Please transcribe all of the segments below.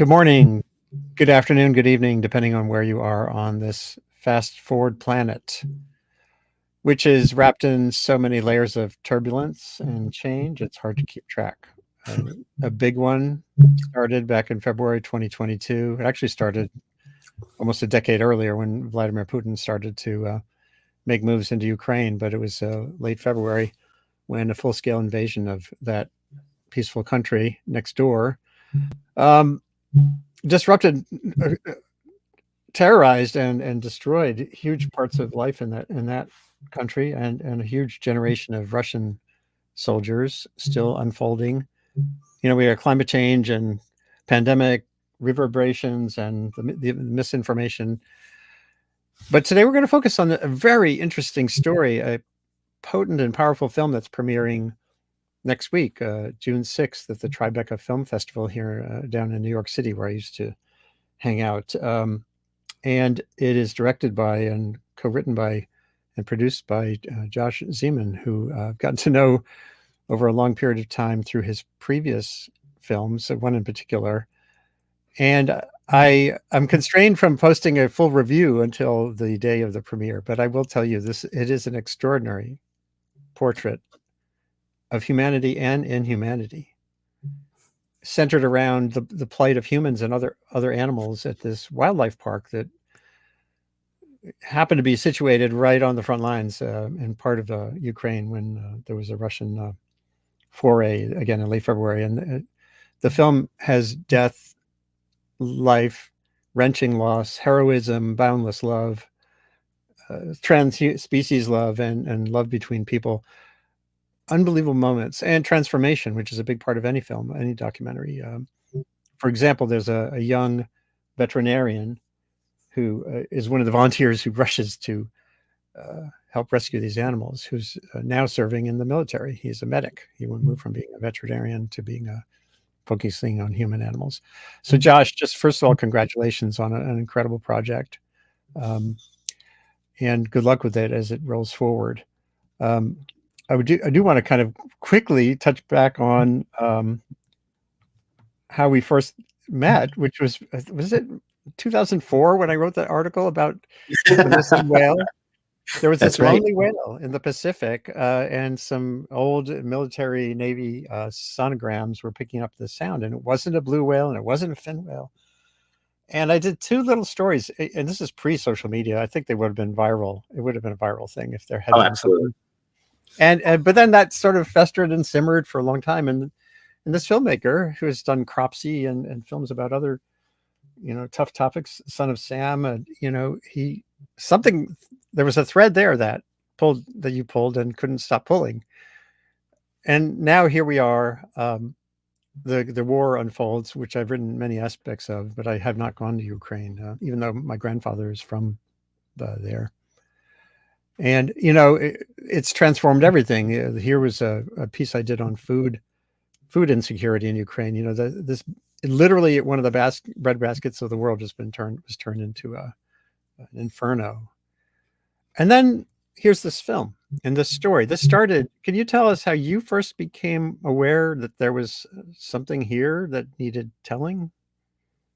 Good morning, good afternoon, good evening, depending on where you are on this fast forward planet, which is wrapped in so many layers of turbulence and change, it's hard to keep track. A big one started back in February 2022. It actually started almost a decade earlier when Vladimir Putin started to make moves into Ukraine, but it was late February when a full-scale invasion of that peaceful country next door disrupted, terrorized, and destroyed huge parts of life in that country, and a huge generation of Russian soldiers still unfolding. You know, we have climate change and pandemic reverberations and the misinformation. But today we're going to focus on a very interesting story, a potent and powerful film that's premiering next week, June 6th, at the Tribeca Film Festival here down in New York City, where I used to hang out. And it is directed by and co-written by and produced by Josh Zeman, who I've gotten to know over a long period of time through his previous films, one in particular. And I'm constrained from posting a full review until the day of the premiere, but I will tell you it is an extraordinary portrait of humanity and inhumanity, centered around the plight of humans and other animals at this wildlife park that happened to be situated right on the front lines in part of Ukraine when there was a Russian foray again in late February. And the film has death, life, wrenching loss, heroism, boundless love, trans-species love, and love between people. Unbelievable moments and transformation, which is a big part of any film, any documentary. For example, there's a young veterinarian who is one of the volunteers who rushes to help rescue these animals, who's now serving in the military. He's a medic. He would move from being a veterinarian to being focusing on human animals. So Josh, just first of all, congratulations on an incredible project. And good luck with it as it rolls forward. I do want to kind of quickly touch back on how we first met, which was it 2004 when I wrote that article about the missing whale? There was this lonely whale in the Pacific, and some old military Navy sonograms were picking up the sound, and it wasn't a blue whale and it wasn't a fin whale. And I did two little stories, and this is pre-social media. I think they would have been viral. It would have been a viral thing if there had been absolutely. And but then that sort of festered and simmered for a long time. And this filmmaker who has done Cropsey and films about other, tough topics, Son of Sam, there was a thread there that you pulled and couldn't stop pulling. And now here we are. The war unfolds, which I've written many aspects of, but I have not gone to Ukraine, even though my grandfather is from there. And, it's transformed everything. Here was a piece I did on food insecurity in Ukraine. This literally one of the bread baskets of the world was turned into an inferno. And then here's this film and this story. Can you tell us how you first became aware that there was something here that needed telling?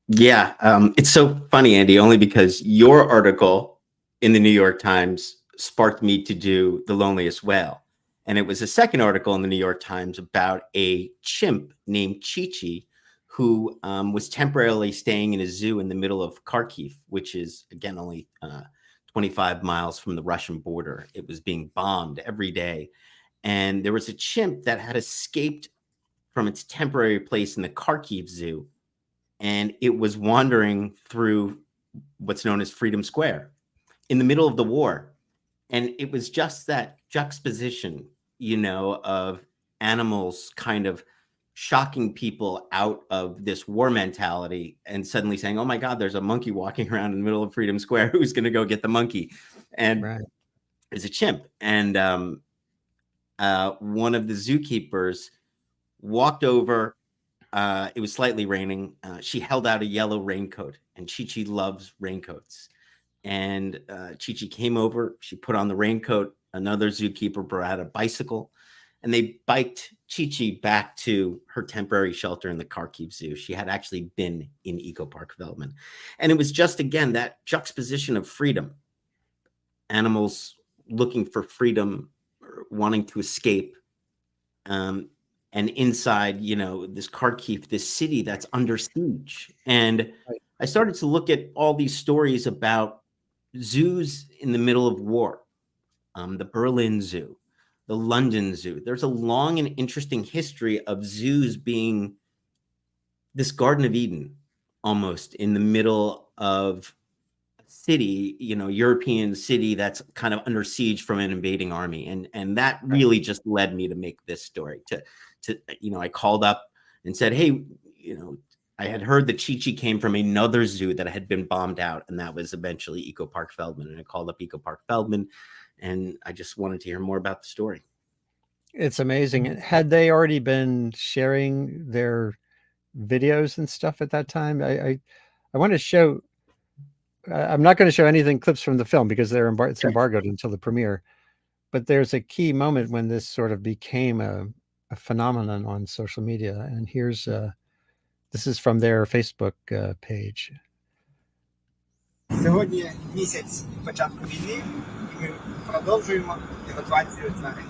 Yeah, it's so funny, Andy, only because your article in the New York Times sparked me to do The Loneliest Whale. And it was a second article in the New York Times about a chimp named Chi-Chi who was temporarily staying in a zoo in the middle of Kharkiv, which is, again, only 25 miles from the Russian border. It was being bombed every day. And there was a chimp that had escaped from its temporary place in the Kharkiv zoo. And it was wandering through what's known as Freedom Square in the middle of the war. And it was just that juxtaposition, of animals kind of shocking people out of this war mentality and suddenly saying, oh my God, there's a monkey walking around in the middle of Freedom Square. Who's going to go get the monkey? And It's a chimp. And one of the zookeepers walked over. It was slightly raining. She held out a yellow raincoat, and Chi-Chi loves raincoats. And Chi-Chi came over. She put on the raincoat. Another zookeeper brought out a bicycle, and they biked Chi back to her temporary shelter in the Kharkiv Zoo. She had actually been in Eco Park development. And it was just, again, that juxtaposition of freedom, animals looking for freedom, wanting to escape. And inside, this Kharkiv, this city that's under siege. And Right. I started to look at all these stories about zoos in the middle of war, the Berlin Zoo, the London Zoo. There's a long and interesting history of zoos being this Garden of Eden, almost in the middle of a city, European city that's kind of under siege from an invading army. And that really just led me to make this story. I called up and said, hey, I had heard that Chi came from another zoo that had been bombed out, and that was eventually Eco Park Feldman. And I called up Eco Park Feldman, and I just wanted to hear more about the story. It's amazing. Had they already been sharing their videos and stuff at that time? I want to show. I'm not going to show anything clips from the film because it's embargoed until the premiere. But there's a key moment when this sort of became a phenomenon on social media. And this is from their Facebook page. Сьогодні місяць початку війни, і ми продовжуємо евакуацію тварин.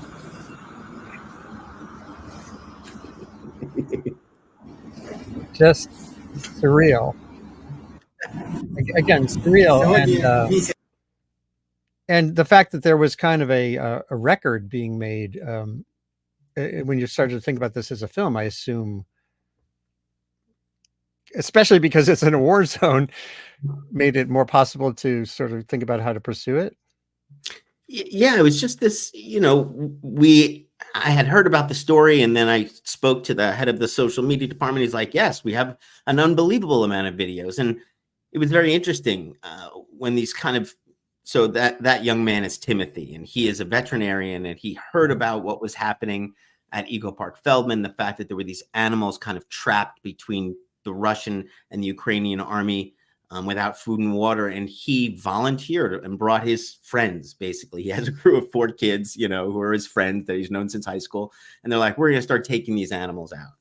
Just surreal. Again, surreal. And the fact that there was kind of a record being made when you started to think about this as a film, I assume, especially because it's in a war zone, made it more possible to sort of think about how to pursue it. Yeah, it was just this, I had heard about the story, and then I spoke to the head of the social media department. He's like, yes, we have an unbelievable amount of videos. And it was very interesting when these so that young man is Timothy, and he is a veterinarian, and he heard about what was happening at Eco Park Feldman, the fact that there were these animals kind of trapped between the Russian and the Ukrainian army without food and water. And he volunteered and brought his friends. Basically, he has a crew of 4 kids, who are his friends that he's known since high school. And they're like, we're going to start taking these animals out.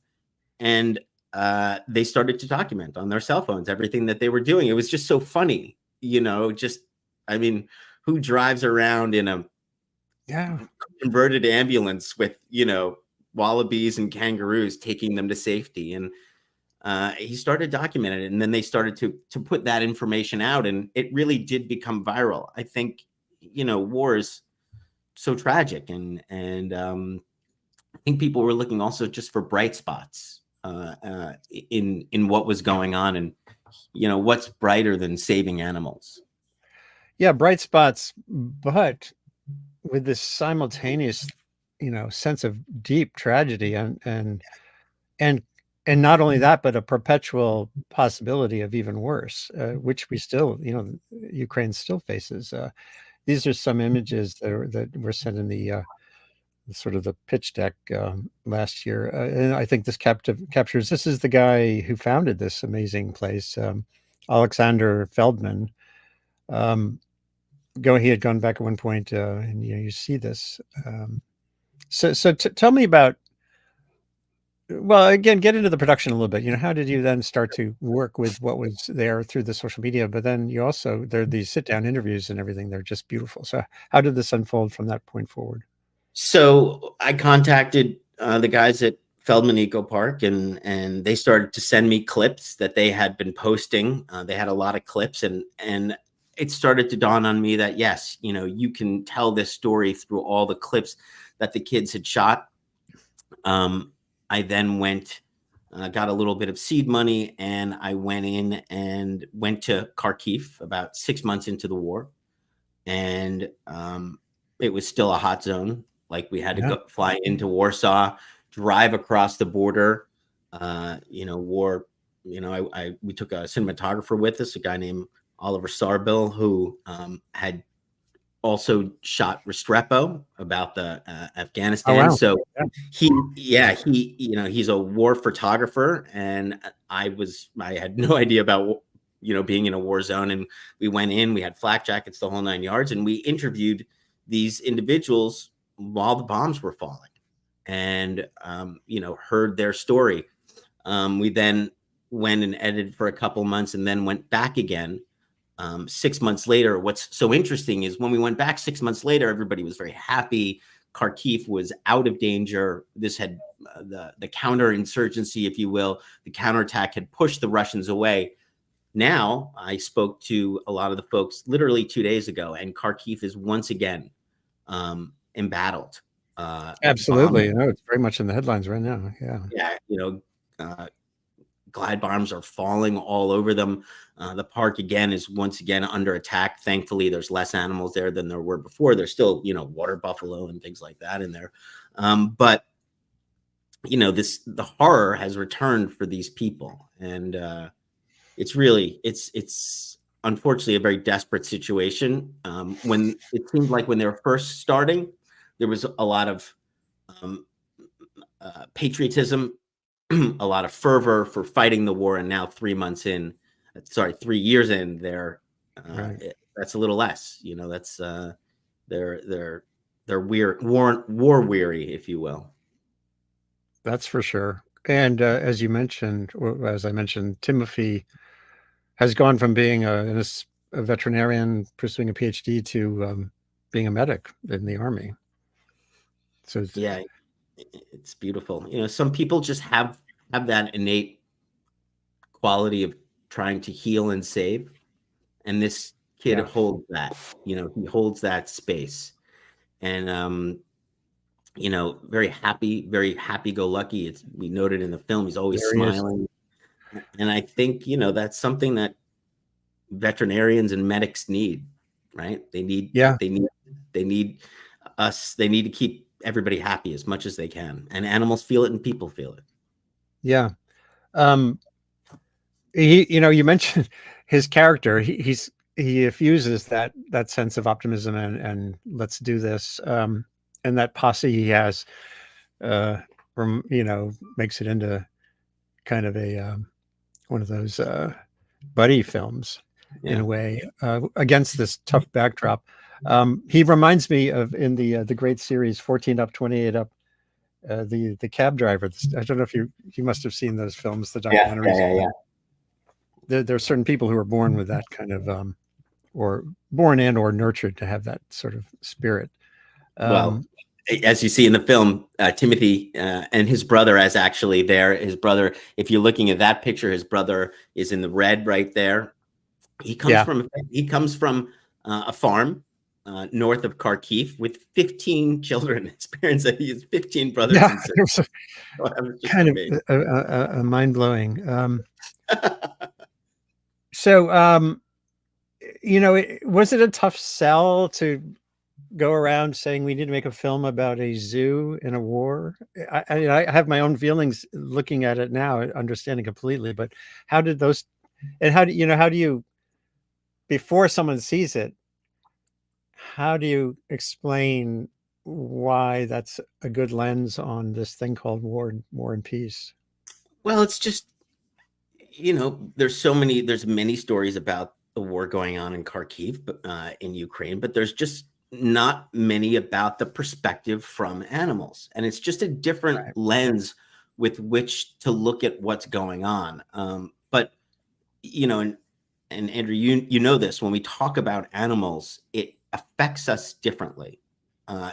And they started to document on their cell phones everything that they were doing. It was just so funny, who drives around in a converted ambulance with, wallabies and kangaroos, taking them to safety. And he started documenting it, and then they started to put that information out, and it really did become viral. I think, war is so tragic, and I think people were looking also just for bright spots in what was going on, and what's brighter than saving animals. Yeah, bright spots, but with this simultaneous, sense of deep tragedy and not only that, but a perpetual possibility of even worse, which we still, Ukraine still faces. These are some images that were sent in the sort of the pitch deck last year, and I think this captures. This is the guy who founded this amazing place, Alexander Feldman. He had gone back at one point, and you see this. So tell me about. Well, again, get into the production a little bit. How did you then start to work with what was there through the social media? But then there are these sit-down interviews and everything. They're just beautiful. So how did this unfold from that point forward? So I contacted the guys at Feldman Eco Park, and they started to send me clips that they had been posting. They had a lot of clips, and it started to dawn on me that, yes, you can tell this story through all the clips that the kids had shot. I then got a little bit of seed money, and I went to Kharkiv about 6 months into the war. And it was still a hot zone. Like, we had to go fly into Warsaw, drive across the border. We took a cinematographer with us, a guy named Oliver Sarbil, who had also shot Restrepo about the Afghanistan. Oh, wow. So he's a war photographer, and I had no idea about being in a war zone. And we went in, we had flak jackets, the whole 9 yards, and we interviewed these individuals while the bombs were falling. and heard their story. We then went and edited for a couple months and then went back again 6 months later. What's so interesting is when we went back 6 months later, everybody was very happy. Kharkiv was out of danger. This had the counterinsurgency, if you will, the counterattack had pushed the Russians away. Now, I spoke to a lot of the folks literally 2 days ago, and Kharkiv is once again embattled. Absolutely. It's very much in the headlines right now. Yeah. Glide bombs are falling all over them. The park again is once again under attack. Thankfully, there's less animals there than there were before. There's still, water buffalo and things like that in there. But the horror has returned for these people, and it's unfortunately a very desperate situation. When it seemed like when they were first starting, there was a lot of patriotism, a lot of fervor for fighting the war, and now 3 years in, that's a little less. That's they're war weary, if you will. That's for sure. And as I mentioned, Timothy has gone from being a veterinarian pursuing a PhD to being a medic in the Army. So yeah, it's beautiful. Some people just have that innate quality of trying to heal and save, and this kid holds that. He holds that space, and very happy-go-lucky. We noted in the film he's always smiling, and I think that's something that veterinarians and medics need, right? They need us. They need to keep everybody happy as much as they can, and animals feel it and people feel it. Yeah. You mentioned his character. He effuses that sense of optimism and let's do this. And that posse he has, makes it into kind of a one of those buddy films in a way, against this tough backdrop. He reminds me of in the great series 14 Up, 28 Up, the cab driver. I don't know if you must have seen those films, the documentaries. There are certain people who are born with that kind of, or born and or nurtured to have that sort of spirit. Well, as you see in the film, Timothy and his brother is actually there. His brother, if you're looking at that picture, his brother is in the red right there. He comes from a farm north of Kharkiv with 15 children. His parents said he has 15 brothers and sisters. Kind of a mind-blowing. So, was it a tough sell to go around saying we need to make a film about a zoo in a war? I have my own feelings looking at it now, understanding completely, but how did those, and how do you, before someone sees it, how do you explain why that's a good lens on this thing called war and peace? Well, it's just, there's many stories about the war going on in Kharkiv, in Ukraine, but there's just not many about the perspective from animals. And it's just a different lens with which to look at what's going on. But, and Andrew, you know this, when we talk about animals, it affects us differently.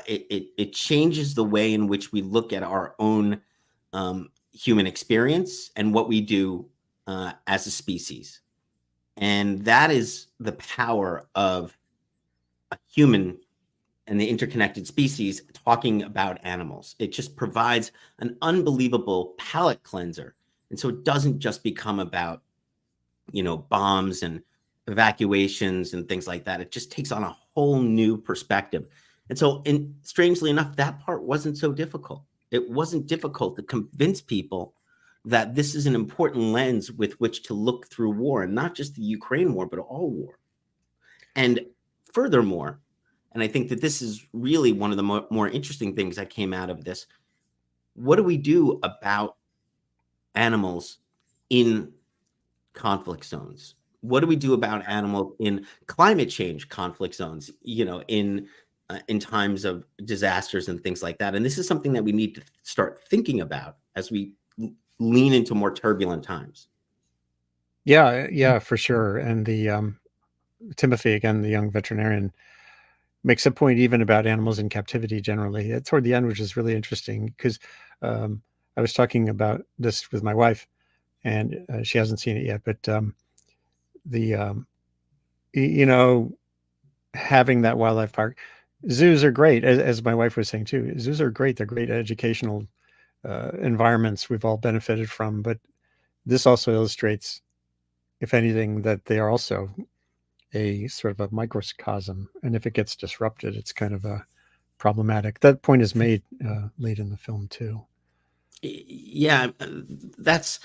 It changes the way in which we look at our own human experience and what we do as a species. And that is the power of a human and the interconnected species talking about animals. It just provides an unbelievable palate cleanser. And so it doesn't just become about, bombs and evacuations and things like that. It just takes on a whole new perspective. And so, strangely enough, that part wasn't so difficult. It wasn't difficult to convince people that this is an important lens with which to look through war, and not just the Ukraine war, but all war. And furthermore, and I think that this is really one of the more interesting things that came out of this, what do we do about animals in conflict zones? What do we do about animals in climate change conflict zones, in in times of disasters and things like that. And this is something that we need to start thinking about as we lean into more turbulent times. Yeah, for sure. And the Timothy, again, the young veterinarian, makes a point even about animals in captivity generally toward the end, which is really interesting because I was talking about this with my wife, and she hasn't seen it yet. But you know, having that wildlife park, zoos are great, as my wife was saying too. Zoos are great; they're great educational environments we've all benefited from. But this also illustrates, if anything, that they are also a sort of a microcosm, and if it gets disrupted, it's kind of a problematic. That point is made late in the film too. Yeah, it's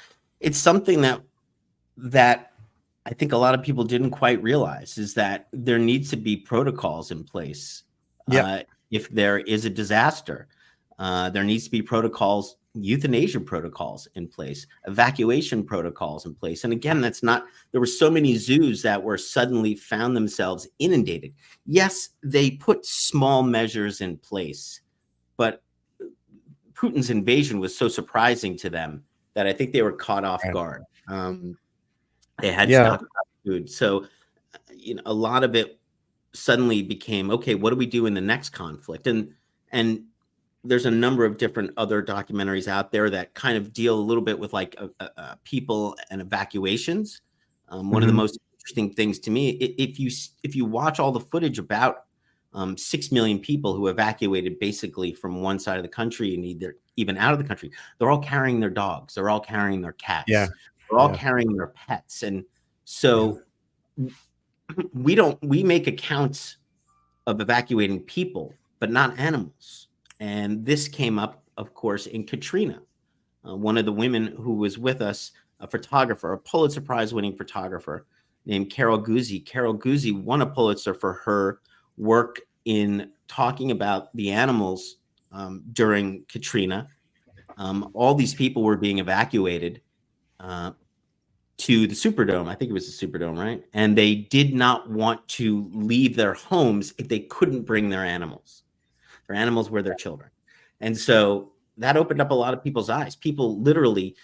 something that I think a lot of people didn't quite realize, is that there needs to be protocols in place. Yeah. If there is a disaster, there needs to be protocols, euthanasia protocols in place, evacuation protocols in place. And again, there were so many zoos that were suddenly found themselves inundated. Yes, they put small measures in place, but Putin's invasion was so surprising to them that I think they were caught off guard. They had stockpiled food. So, a lot of it suddenly became, okay, what do we do in the next conflict? And there's a number of different other documentaries out there that kind of deal a little bit with like people and evacuations. One of the most interesting things to me, if you watch all the footage about 6 million people who evacuated basically from one side of the country and either even out of the country, they're all carrying their dogs, they're all carrying their cats, they're all carrying their pets. And so we make accounts of evacuating people, but not animals. And this came up, of course, in Katrina. One of the women who was with us, a photographer, a Pulitzer Prize winning photographer named Carol Guzzi. Carol Guzzi won a Pulitzer for her work in talking about the animals during Katrina. All these people were being evacuated to the Superdome. I think it was the Superdome, right? And they did not want to leave their homes if they couldn't bring their animals. Their animals were their children. And so that opened up a lot of people's eyes. People literally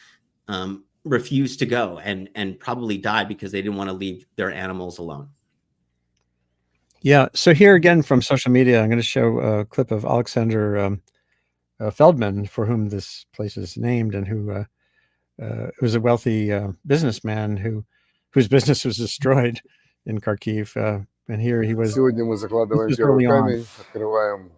refused to go and probably died because they didn't want to leave their animals alone. Yeah. So here again from social media, I'm going to show a clip of Alexander Feldman, for whom this place is named, and who was a wealthy businessman whose business was destroyed in Kharkiv. And here he was. Сегодня мы закладываем первый камень, открываем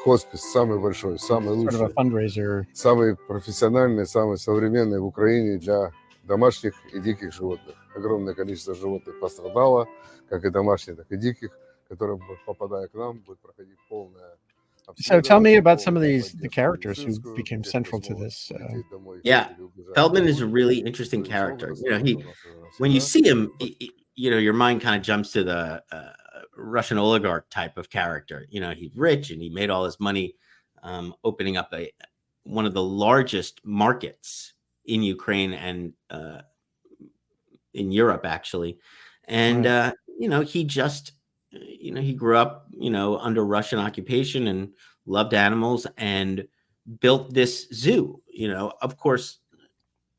хоспис, самый большой, самый лучший, sort of a fundraiser, самый профессиональный, самый современный в Украине для домашних и диких животных. Огромное количество животных пострадало, как и домашних, так и диких, которые, попадая к нам, будет проходить полная. So tell me about some of the characters who became central to this. Feldman is a really interesting character. When you see him, your mind kind of jumps to the Russian oligarch type of character. He's rich and he made all his money opening up one of the largest markets in Ukraine and in Europe, actually. And he just he grew up under Russian occupation and loved animals and built this zoo. Of course,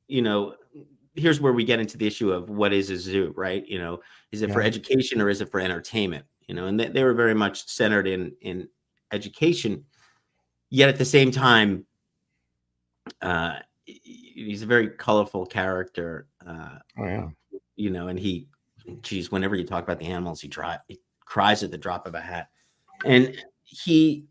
here's where we get into the issue of what is a zoo, right? Is it for education or is it for entertainment? And they were very much centered in education. Yet at the same time, he's a very colorful character. And whenever you talk about the animals, he cries at the drop of a hat. And he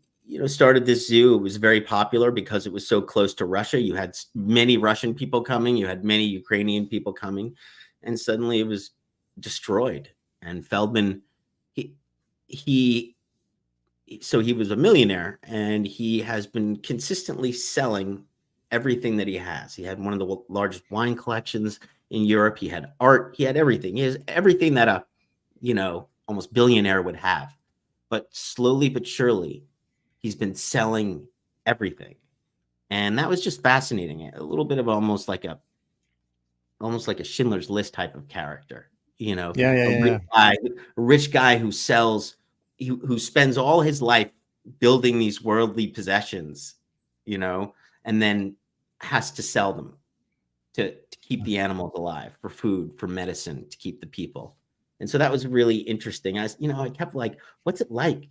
started this zoo. It was very popular because it was so close to Russia. You had many Russian people coming, you had many Ukrainian people coming, and suddenly it was destroyed. And Feldman, he was a millionaire, and he has been consistently selling everything that he has. He had one of the largest wine collections in Europe. He had art. He had everything. He has everything that a almost billionaire would have. But slowly but surely, he's been selling everything. And that was just fascinating. A little bit of almost like a Schindler's List type of character. A rich guy who sells, who spends all his life building these worldly possessions, and then has to sell them to keep the animals alive, for food, for medicine, to keep the people. And so that was really interesting. I kept like, what's it like,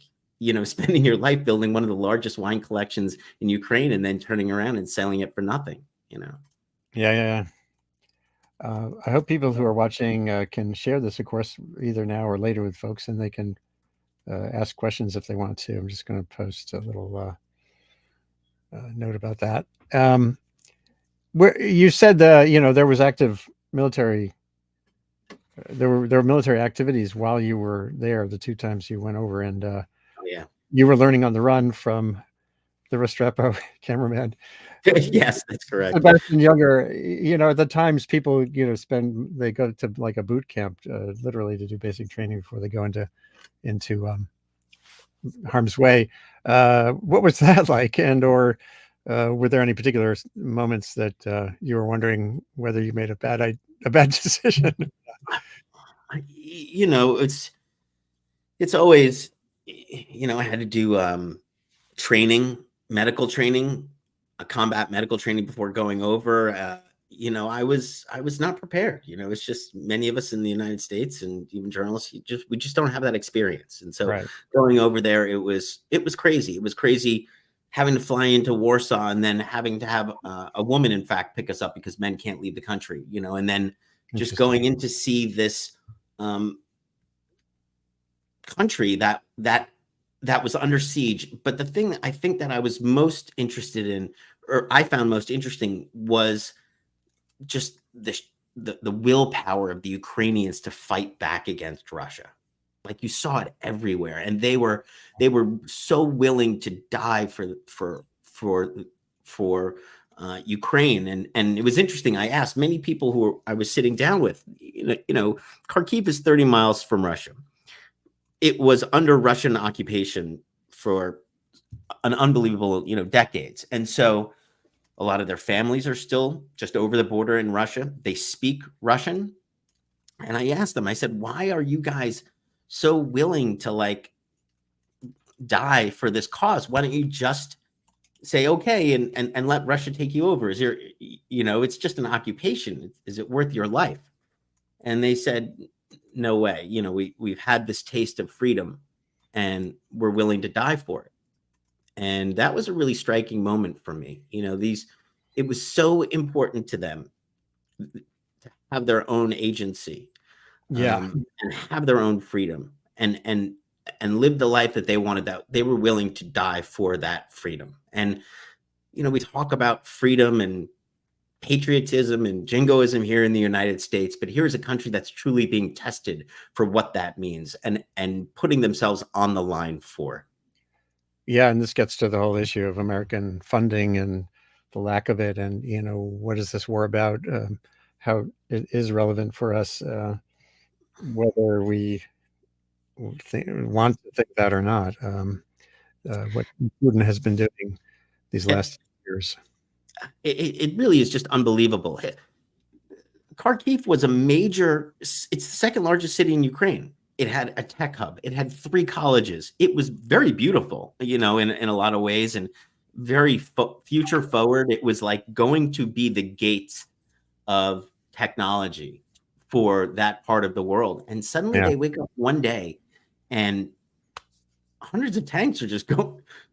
spending your life building one of the largest wine collections in Ukraine and then turning around and selling it for nothing, Yeah. I hope people who are watching can share this, of course, either now or later with folks, and they can ask questions if they want to. I'm just going to post a little note about that. Where you said there was active military, there were military activities while you were there, the 2 times you went over, and oh, yeah, you were learning on the run from the Restrepo cameraman. Yes, that's correct. Sebastian Younger, at the times people, they go to like a boot camp, literally to do basic training before they go into harm's way. What was that like? And or were there any particular moments that you were wondering whether you made a bad decision? It's always, I had to do medical training, combat medical training before going over. I was not prepared. It's just many of us in the United States and even journalists, we just don't have that experience. And so Right. Going over there, it was crazy. It was crazy having to fly into Warsaw and then having to have a woman, in fact, pick us up because men can't leave the country, and then just going in to see this country that was under siege. But the thing I think that I was most interested in, or I found most interesting, was just the willpower of the Ukrainians to fight back against Russia. Like, you saw it everywhere, and they were so willing to die for Ukraine. And it was interesting. I asked many people who I was sitting down with. Kharkiv is 30 miles from Russia. It was under Russian occupation for an unbelievable, decades. And so a lot of their families are still just over the border in Russia. They speak Russian. And I asked them, I said, why are you guys so willing to die for this cause? Why don't you just say, okay, and let Russia take you over? Is there, it's just an occupation. Is it worth your life? And they said, no way. We've had this taste of freedom and we're willing to die for it. And that was a really striking moment for me. It was so important to them to have their own agency, and have their own freedom, and live the life that they wanted, that they were willing to die for that freedom. And, we talk about freedom and patriotism and jingoism here in the United States, but here's a country that's truly being tested for what that means and putting themselves on the line for it. Yeah, and this gets to the whole issue of American funding and the lack of it, and what is this war about? How it is relevant for us, whether we want to think that or not. What Putin has been doing these last years. It really is just unbelievable. Kharkiv was it's the second largest city in Ukraine. It had a tech hub. It had 3 colleges. It was very beautiful, in a lot of ways, and very future forward. It was like going to be the gates of technology for that part of the world. And suddenly they wake up one day and hundreds of tanks are just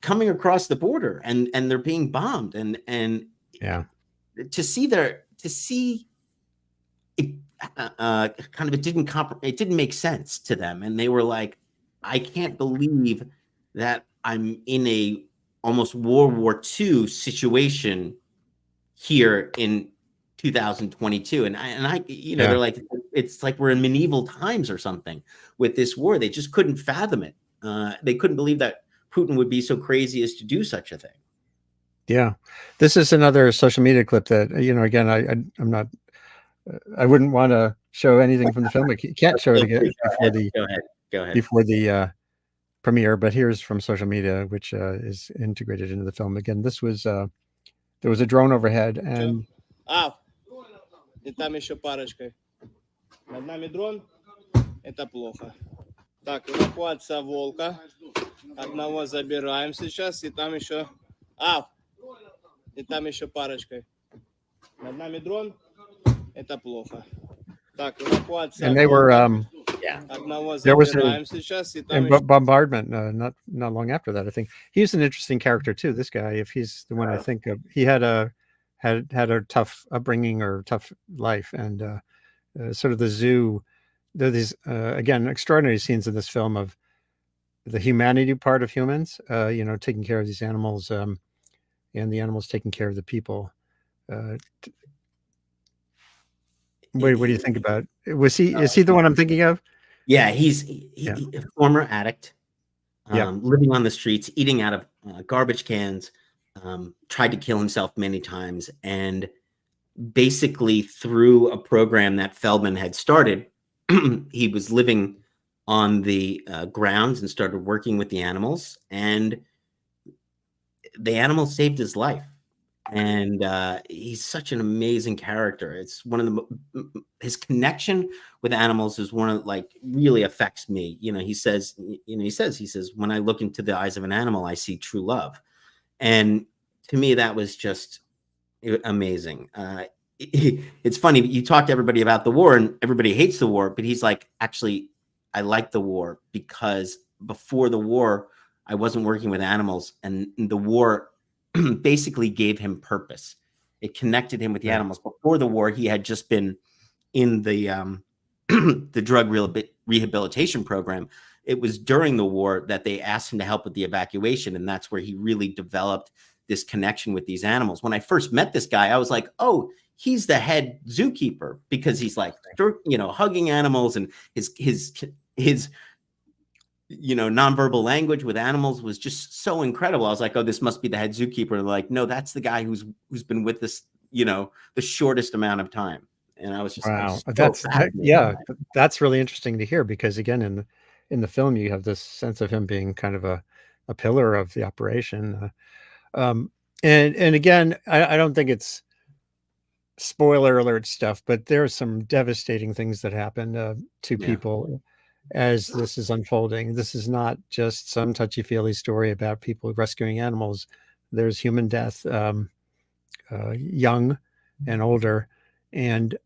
coming across the border, and they're being bombed. And to see it, it didn't make sense to them. And they were like, I can't believe that I'm in a almost World War II situation here in 2022. And they're like, it's like we're in medieval times or something with this war. They just couldn't fathom it. They couldn't believe that Putin would be so crazy as to do such a thing. Yeah. This is another social media clip that, again, I'm not, I wouldn't want to show anything from the film. I can't show it again Go ahead. before the premiere, but here's from social media, which is integrated into the film. Again, this was, there was a drone overhead, and и там еще парочкой. Над нами дрон. Это плохо. Так, эвакуация Волка. Одного забираем сейчас, и там еще... И там еще парочкой. Над нами дрон. Это плохо. Так, эвакуация. And they were Yeah. Одного there was a забираем сейчас, и там and еще... bombardment not long after that. I think he's an interesting character too. This guy, if he's the one I think of, he had a tough upbringing or tough life, and sort of the zoo. There are these again extraordinary scenes in this film of the humanity part of humans, taking care of these animals, and the animals taking care of the people. What do you think about? Is he the one I'm thinking of? Yeah, he's a former addict, living on the streets, eating out of garbage cans, tried to kill himself many times, and basically through a program that Feldman had started, he was living on the grounds and started working with the animals, and the animals saved his life. And he's such an amazing character. It's one of his connection with animals is one of really affects me. He says, when I look into the eyes of an animal, I see true love. And to me, that was just amazing. It's funny. You talk to everybody about the war and everybody hates the war, but he's like, actually, I like the war because before the war, I wasn't working with animals, and the war basically gave him purpose. It connected him with the animals. Before the war, he had just been in the the drug rehabilitation program. It was during the war that they asked him to help with the evacuation, and that's where he really developed this connection with these animals. When I first met this guy, I was like, oh, he's the head zookeeper, because he's like, hugging animals, and his nonverbal language with animals was just so incredible. I was like, oh, this must be the head zookeeper. And like, no, that's the guy who's been with us, the shortest amount of time. And I was just, wow, so that's really interesting to hear, because again, in the film, you have this sense of him being kind of a pillar of the operation. And again, I don't think it's spoiler alert stuff, but there are some devastating things that happen to people as this is unfolding. This is not just some touchy-feely story about people rescuing animals. There's human death, young and older, and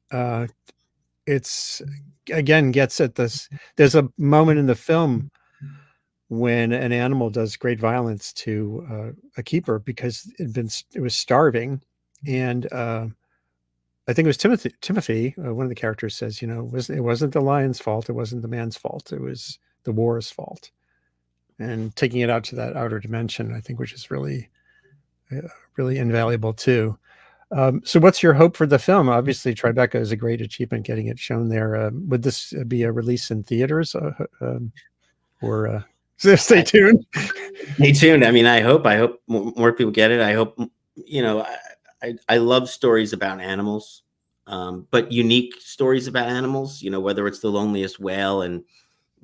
it's again gets at this. There's a moment in the film when an animal does great violence to a keeper because it was starving, and I think it was Timothy, one of the characters says, it wasn't the lion's fault. It wasn't the man's fault. It was the war's fault. And taking it out to that outer dimension, I think, which is really, really invaluable too. So what's your hope for the film? Obviously, Tribeca is a great achievement getting it shown there. Would this be a release in theaters or stay tuned? Stay tuned. I mean, I hope more people get it. I hope, I love stories about animals, but unique stories about animals, whether it's the loneliest whale and,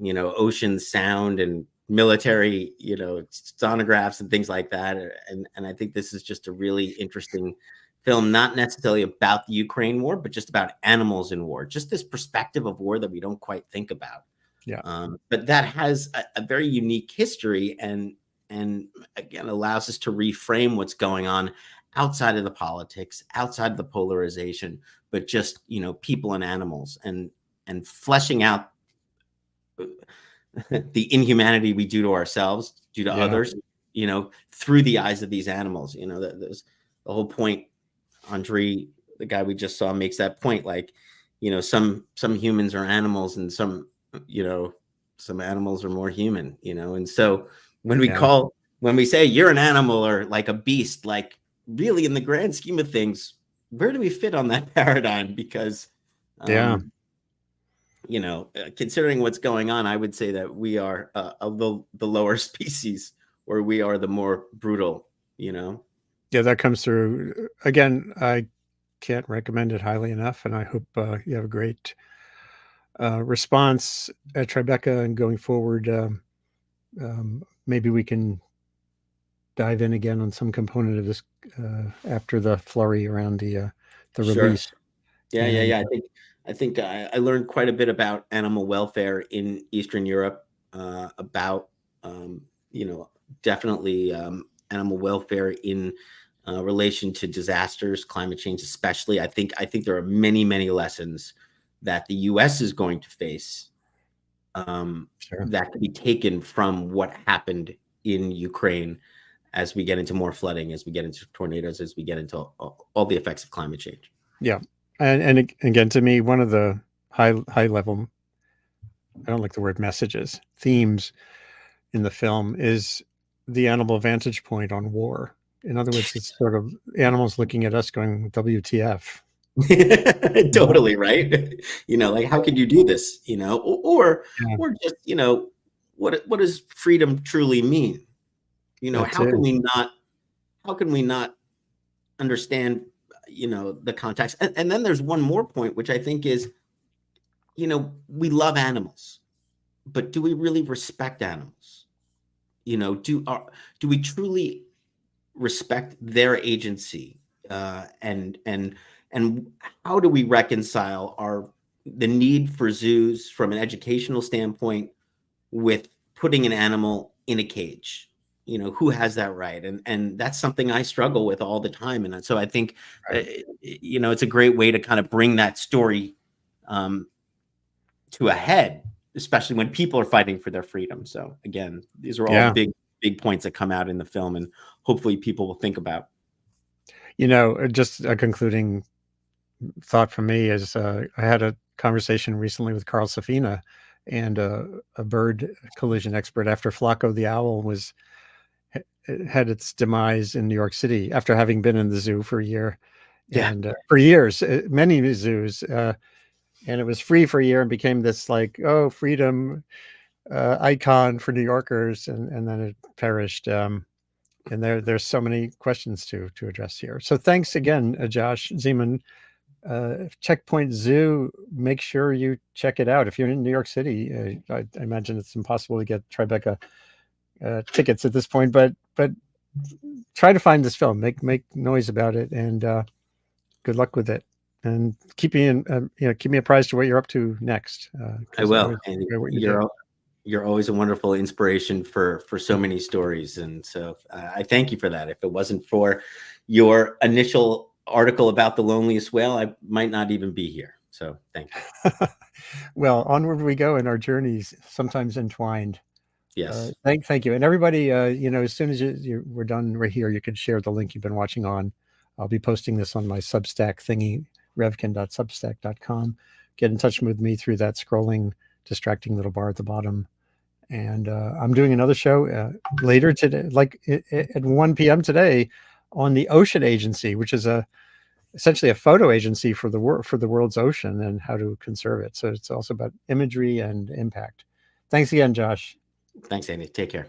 ocean sound and military, sonographs and things like that. And I think this is just a really interesting film, not necessarily about the Ukraine war, but just about animals in war, just this perspective of war that we don't quite think about. Yeah. But that has a very unique history and again, allows us to reframe what's going on outside of the politics, outside of the polarization, but just, people and animals, and fleshing out the inhumanity we do to ourselves, do to others, through the eyes of these animals. There's the whole point. Andre, the guy we just saw, makes that point, like, some humans are animals, and some animals are more human, and so when we say you're an animal or like a beast, like, really, in the grand scheme of things, where do we fit on that paradigm? Because, considering what's going on, I would say that we are the lower species, or we are the more brutal, Yeah, that comes through. Again, I can't recommend it highly enough, and I hope you have a great response at Tribeca, and going forward, maybe we can dive in again on some component of this after the flurry around the release. Yeah. I think I learned quite a bit about animal welfare in Eastern Europe, about definitely animal welfare in relation to disasters, climate change, especially. I think there are many, many lessons that the U.S. is going to face Sure. that could be taken from what happened in Ukraine as we get into more flooding, as we get into tornadoes, as we get into all the effects of climate change. Yeah. And again, to me, one of the high level, I don't like the word messages, themes in the film is the animal vantage point on war. In other words, it's sort of animals looking at us going, WTF. Totally, right? Like, how could you do this? Or just, what does freedom truly mean? How can we not understand, the context? And then there's one more point, which I think is, we love animals, but do we really respect animals? Do we truly respect their agency? And how do we reconcile the need for zoos from an educational standpoint with putting an animal in a cage? Who has that right? And that's something I struggle with all the time. And so I think, it's a great way to kind of bring that story to a head, especially when people are fighting for their freedom. So again, these are all big points that come out in the film, and hopefully people will think about. Just a concluding thought from me is I had a conversation recently with Carl Safina, and a bird collision expert, after Flacco the owl had its demise in New York City after having been in the zoo for a year. And for years, many zoos, and it was free for a year and became this freedom icon for New Yorkers, and then it perished. And there's so many questions to address here. So thanks again, Josh Zeman. Checkpoint Zoo, make sure you check it out. If you're in New York City, I imagine it's impossible to get Tribeca tickets at this point, but try to find this film, make noise about it, and good luck with it. And keep me apprised of what you're up to next. I will. And you're always a wonderful inspiration for so many stories, and so I thank you for that. If it wasn't for your initial article about the loneliest whale, I might not even be here. So thank you. Well, onward we go in our journeys, sometimes entwined. Yes. Thank you. And everybody, as soon as we're done right here, you can share the link you've been watching on. I'll be posting this on my Substack thingy, revkin.substack.com. Get in touch with me through that scrolling, distracting little bar at the bottom. And I'm doing another show later today, at 1 p.m. today, on the Ocean Agency, which is essentially a photo agency for the world's ocean and how to conserve it. So it's also about imagery and impact. Thanks again, Josh. Thanks, Andy. Take care.